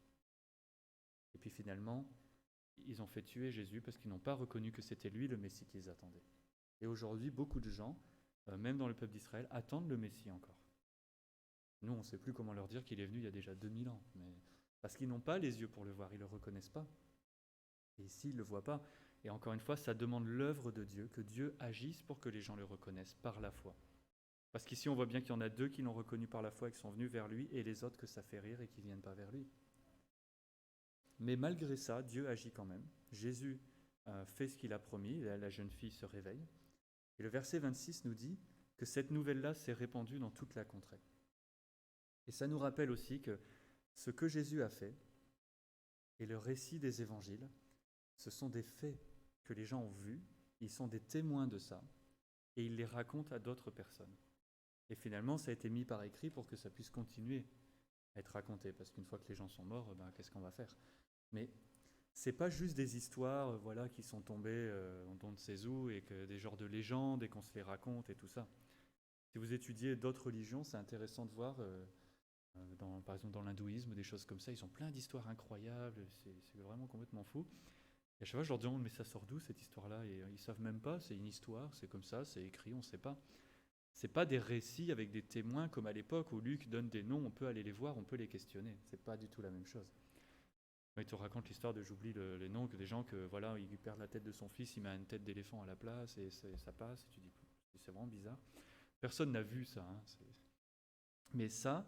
Et puis finalement, ils ont fait tuer Jésus parce qu'ils n'ont pas reconnu que c'était lui le Messie qu'ils attendaient. Et aujourd'hui, beaucoup de gens, même dans le peuple d'Israël, attendent le Messie encore. Nous, on ne sait plus comment leur dire qu'il est venu il y a déjà 2000 ans. Mais parce qu'ils n'ont pas les yeux pour le voir, ils ne le reconnaissent pas. Et ici, ils ne le voient pas. Et encore une fois, ça demande l'œuvre de Dieu, que Dieu agisse pour que les gens le reconnaissent par la foi. Parce qu'ici, on voit bien qu'il y en a 2 qui l'ont reconnu par la foi et qui sont venus vers lui, et les autres que ça fait rire et qui ne viennent pas vers lui. Mais malgré ça, Dieu agit quand même. Jésus fait ce qu'il a promis, la jeune fille se réveille. Et le verset 26 nous dit que cette nouvelle-là s'est répandue dans toute la contrée. Et ça nous rappelle aussi que ce que Jésus a fait et le récit des évangiles, ce sont des faits que les gens ont vus, ils sont des témoins de ça, et ils les racontent à d'autres personnes. Et finalement, ça a été mis par écrit pour que ça puisse continuer à être raconté, parce qu'une fois que les gens sont morts, qu'est-ce qu'on va faire? Mais c'est pas juste des histoires qui sont tombées on ne sait où, et que des genres de légendes, et qu'on se les raconte, et tout ça. Si vous étudiez d'autres religions, c'est intéressant de voir, par exemple dans l'hindouisme, des choses comme ça, ils ont plein d'histoires incroyables, c'est vraiment complètement fou. Et à chaque fois, je leur demande, mais ça sort d'où cette histoire-là? Et ils ne savent même pas, c'est une histoire, c'est comme ça, c'est écrit, on ne sait pas. Ce n'est pas des récits avec des témoins comme à l'époque où Luc donne des noms, on peut aller les voir, on peut les questionner. Ce n'est pas du tout la même chose. Il te raconte l'histoire de, j'oublie les noms, que des gens, il perd la tête de son fils, il met une tête d'éléphant à la place, et ça passe, et tu dis, c'est vraiment bizarre. Personne n'a vu ça. Mais ça,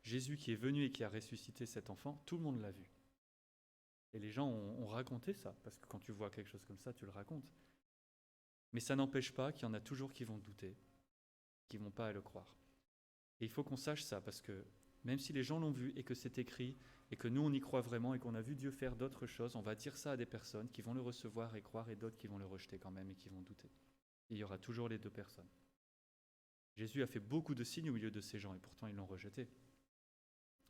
Jésus qui est venu et qui a ressuscité cet enfant, tout le monde l'a vu. Et les gens ont raconté ça, parce que quand tu vois quelque chose comme ça, tu le racontes. Mais ça n'empêche pas qu'il y en a toujours qui vont douter, qui ne vont pas le croire. Et il faut qu'on sache ça, parce que même si les gens l'ont vu et que c'est écrit, et que nous on y croit vraiment, et qu'on a vu Dieu faire d'autres choses, on va dire ça à des personnes qui vont le recevoir et croire, et d'autres qui vont le rejeter quand même et qui vont douter. Et il y aura toujours les 2 personnes. Jésus a fait beaucoup de signes au milieu de ces gens, et pourtant ils l'ont rejeté.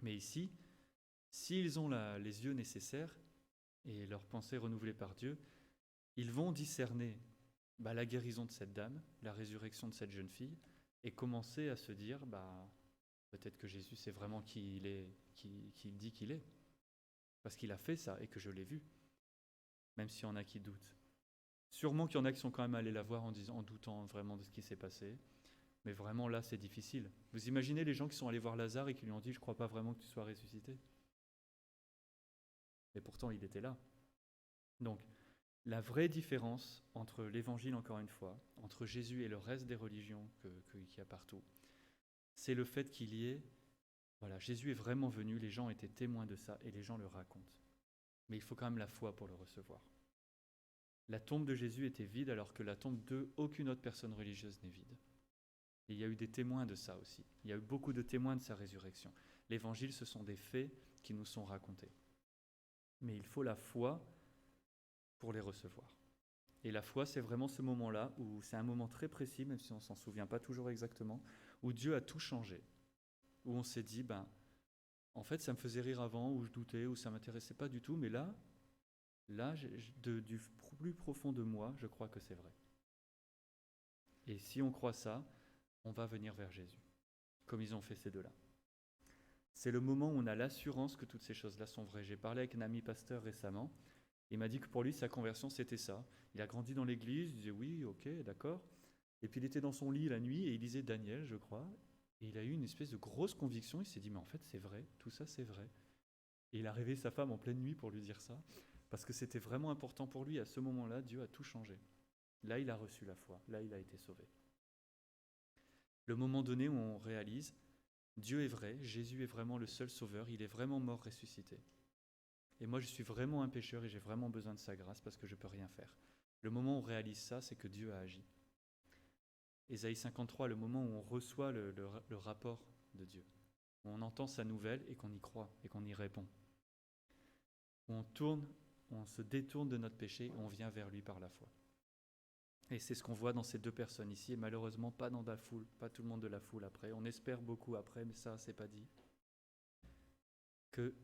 Mais ici, s'ils ont les yeux nécessaires, et leur pensée renouvelée par Dieu, ils vont discerner la guérison de cette dame, la résurrection de cette jeune fille, et commencer à se dire, peut-être que Jésus c'est vraiment qui il dit qu'il est, parce qu'il a fait ça et que je l'ai vu, même s'il y en a qui doutent. Sûrement qu'il y en a qui sont quand même allés la voir en doutant vraiment de ce qui s'est passé, mais vraiment là c'est difficile. Vous imaginez les gens qui sont allés voir Lazare et qui lui ont dit, je ne crois pas vraiment que tu sois ressuscité. Et pourtant, il était là. Donc, la vraie différence entre l'évangile, encore une fois, entre Jésus et le reste des religions qu'il y a partout, c'est le fait qu'il y ait... Jésus est vraiment venu, les gens étaient témoins de ça et les gens le racontent. mais il faut quand même la foi pour le recevoir. La tombe de Jésus était vide alors que la tombe d'aucune autre personne religieuse n'est vide. Et il y a eu des témoins de ça aussi. Il y a eu beaucoup de témoins de sa résurrection. L'évangile, ce sont des faits qui nous sont racontés. Mais il faut la foi pour les recevoir. Et la foi, c'est vraiment ce moment-là où c'est un moment très précis, même si on ne s'en souvient pas toujours exactement, où Dieu a tout changé. Où on s'est dit, en fait, ça me faisait rire avant, ou je doutais, ou ça ne m'intéressait pas du tout, mais là du plus profond de moi, je crois que c'est vrai. Et si on croit ça, on va venir vers Jésus, comme ils ont fait ces deux-là. C'est le moment où on a l'assurance que toutes ces choses-là sont vraies. J'ai parlé avec un ami pasteur récemment, il m'a dit que pour lui, sa conversion, c'était ça. Il a grandi dans l'église, il disait oui, ok, d'accord. Et puis il était dans son lit la nuit et il lisait Daniel, je crois. Et il a eu une espèce de grosse conviction, il s'est dit, mais en fait, c'est vrai, tout ça, c'est vrai. Et il a réveillé sa femme en pleine nuit pour lui dire ça, parce que c'était vraiment important pour lui. À ce moment-là, Dieu a tout changé. Là, il a reçu la foi, là, il a été sauvé. Le moment donné où on réalise, Dieu est vrai, Jésus est vraiment le seul sauveur, il est vraiment mort, ressuscité. Et moi, je suis vraiment un pécheur et j'ai vraiment besoin de sa grâce parce que je ne peux rien faire. Le moment où on réalise ça, c'est que Dieu a agi. Ésaïe 53, le moment où on reçoit le rapport de Dieu, où on entend sa nouvelle et qu'on y croit et qu'on y répond. Où on se détourne de notre péché et on vient vers lui par la foi. Et c'est ce qu'on voit dans ces deux personnes ici, et malheureusement pas dans la foule, pas tout le monde de la foule après. On espère beaucoup après, mais ça, c'est pas dit. Que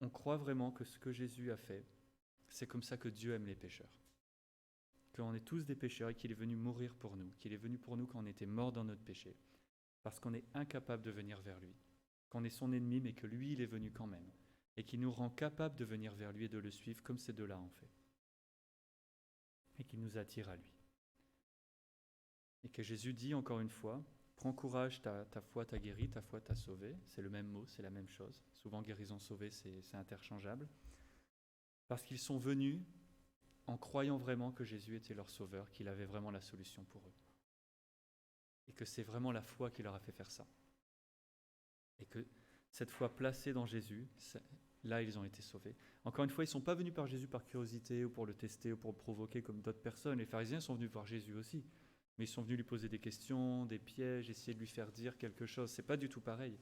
on croit vraiment que ce que Jésus a fait, c'est comme ça que Dieu aime les pécheurs. Qu'on est tous des pécheurs et qu'il est venu mourir pour nous, qu'il est venu pour nous quand on était morts dans notre péché, parce qu'on est incapable de venir vers lui, qu'on est son ennemi, mais que lui, il est venu quand même, et qu'il nous rend capables de venir vers lui et de le suivre comme ces deux-là ont fait, et qu'il nous attire à lui. Et que Jésus dit encore une fois, prends courage, ta foi t'a guéri, ta foi t'a sauvé. C'est le même mot, c'est la même chose. Souvent, guérison, sauvé, c'est interchangeable. Parce qu'ils sont venus en croyant vraiment que Jésus était leur sauveur, qu'il avait vraiment la solution pour eux. Et que c'est vraiment la foi qui leur a fait faire ça. Et que cette foi placée dans Jésus, là, ils ont été sauvés. Encore une fois, ils ne sont pas venus par Jésus par curiosité ou pour le tester ou pour le provoquer comme d'autres personnes. Les pharisiens sont venus voir Jésus aussi. Mais ils sont venus lui poser des questions, des pièges, essayer de lui faire dire quelque chose. Ce n'est pas du tout pareil.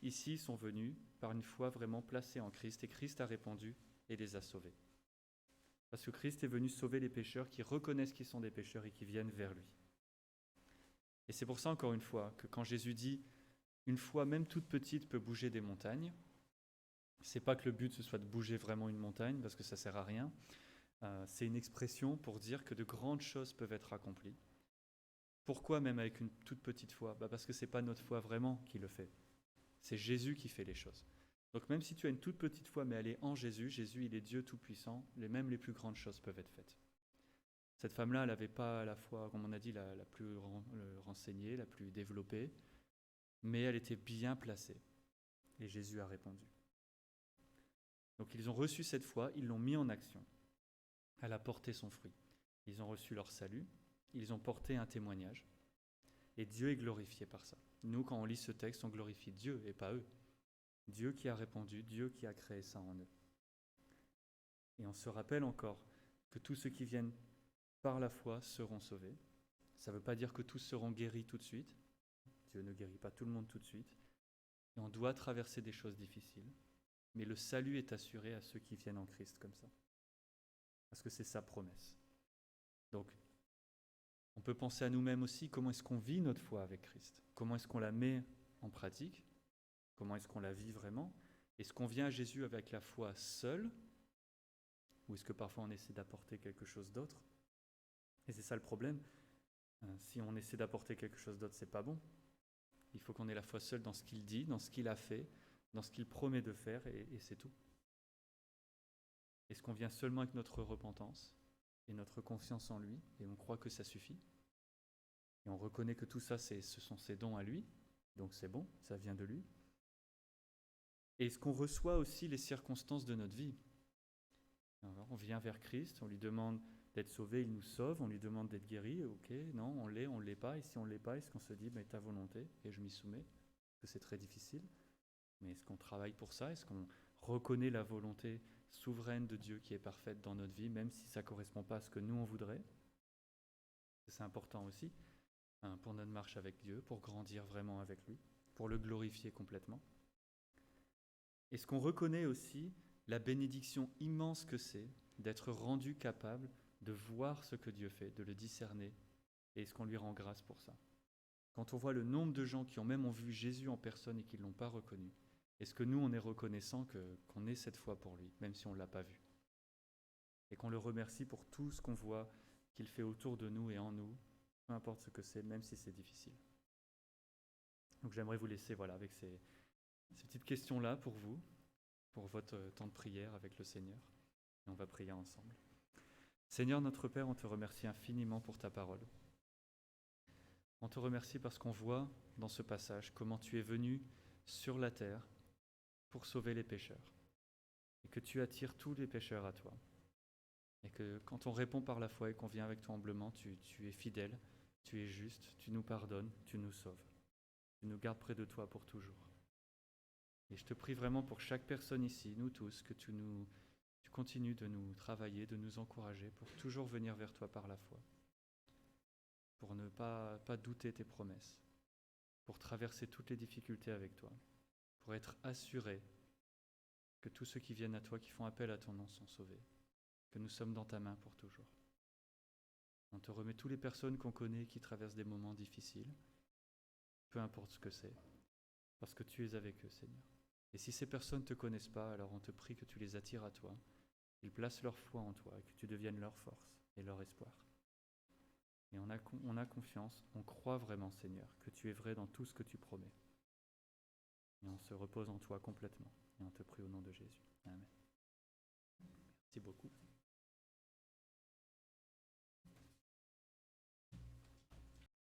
Ici, ils sont venus par une foi vraiment placée en Christ, et Christ a répondu et les a sauvés. Parce que Christ est venu sauver les pécheurs qui reconnaissent qu'ils sont des pécheurs et qui viennent vers lui. Et c'est pour ça, encore une fois, que quand Jésus dit « une foi même toute petite peut bouger des montagnes », c'est pas que le but ce soit de bouger vraiment une montagne, parce que ça sert à rien. C'est une expression pour dire que de grandes choses peuvent être accomplies. Pourquoi même avec une toute petite foi ? Parce que ce n'est pas notre foi vraiment qui le fait. C'est Jésus qui fait les choses. Donc même si tu as une toute petite foi, mais elle est en Jésus, Jésus il est Dieu tout-puissant, même les plus grandes choses peuvent être faites. Cette femme-là, elle n'avait pas la foi, comme on a dit, la plus renseignée, la plus développée, mais elle était bien placée. Et Jésus a répondu. Donc ils ont reçu cette foi, ils l'ont mis en action. Elle a porté son fruit. Ils ont reçu leur salut. Ils ont porté un témoignage. Et Dieu est glorifié par ça. Nous, quand on lit ce texte, on glorifie Dieu et pas eux. Dieu qui a répondu, Dieu qui a créé ça en eux. Et on se rappelle encore que tous ceux qui viennent par la foi seront sauvés. Ça ne veut pas dire que tous seront guéris tout de suite. Dieu ne guérit pas tout le monde tout de suite. Et on doit traverser des choses difficiles. Mais le salut est assuré à ceux qui viennent en Christ comme ça. Parce que c'est sa promesse. Donc, on peut penser à nous-mêmes aussi, comment est-ce qu'on vit notre foi avec Christ ? Comment est-ce qu'on la met en pratique ? Comment est-ce qu'on la vit vraiment ? Est-ce qu'on vient à Jésus avec la foi seule ? Ou est-ce que parfois on essaie d'apporter quelque chose d'autre ? Et c'est ça le problème. Si on essaie d'apporter quelque chose d'autre, c'est pas bon. Il faut qu'on ait la foi seule dans ce qu'il dit, dans ce qu'il a fait, dans ce qu'il promet de faire, et c'est tout. Est-ce qu'on vient seulement avec notre repentance et notre confiance en lui, et on croit que ça suffit ? Et on reconnaît que tout ça, ce sont ses dons à lui, donc c'est bon, ça vient de lui. Et est-ce qu'on reçoit aussi les circonstances de notre vie ? Alors, on vient vers Christ, on lui demande d'être sauvé, il nous sauve, on lui demande d'être guéri, ok, non, on l'est pas, et si on ne l'est pas, est-ce qu'on se dit, ta volonté, et je m'y soumets, que c'est très difficile, mais est-ce qu'on travaille pour ça ? Est-ce qu'on reconnaît la volonté souveraine de Dieu qui est parfaite dans notre vie, même si ça ne correspond pas à ce que nous on voudrait. C'est important aussi pour notre marche avec Dieu, pour grandir vraiment avec lui, pour le glorifier complètement. Est-ce qu'on reconnaît aussi la bénédiction immense que c'est d'être rendu capable de voir ce que Dieu fait, de le discerner, et est-ce qu'on lui rend grâce pour ça? Quand on voit le nombre de gens qui ont même vu Jésus en personne et qui ne l'ont pas reconnu, est-ce que nous, on est reconnaissant qu'on ait cette foi pour lui, même si on ne l'a pas vu? Et qu'on le remercie pour tout ce qu'on voit qu'il fait autour de nous et en nous, peu importe ce que c'est, même si c'est difficile. Donc j'aimerais vous laisser avec ces petites questions-là pour vous, pour votre temps de prière avec le Seigneur. Et on va prier ensemble. Seigneur notre Père, on te remercie infiniment pour ta parole. On te remercie parce qu'on voit dans ce passage comment tu es venu sur la terre pour sauver les pécheurs. Et que tu attires tous les pécheurs à toi. Et que quand on répond par la foi et qu'on vient avec toi humblement, tu es fidèle, tu es juste, tu nous pardonnes, tu nous sauves. Tu nous gardes près de toi pour toujours. Et je te prie vraiment pour chaque personne ici, nous tous, que tu continues de nous travailler, de nous encourager pour toujours venir vers toi par la foi. Pour ne pas douter tes promesses, pour traverser toutes les difficultés avec toi, pour être assuré que tous ceux qui viennent à toi, qui font appel à ton nom, sont sauvés, que nous sommes dans ta main pour toujours. On te remet toutes les personnes qu'on connaît qui traversent des moments difficiles, peu importe ce que c'est, parce que tu es avec eux, Seigneur. Et si ces personnes ne te connaissent pas, alors on te prie que tu les attires à toi, qu'ils placent leur foi en toi, et que tu deviennes leur force et leur espoir. Et on a confiance, on croit vraiment, Seigneur, que tu es vrai dans tout ce que tu promets. Et on se repose en toi complètement. Et on te prie au nom de Jésus. Amen. Merci beaucoup.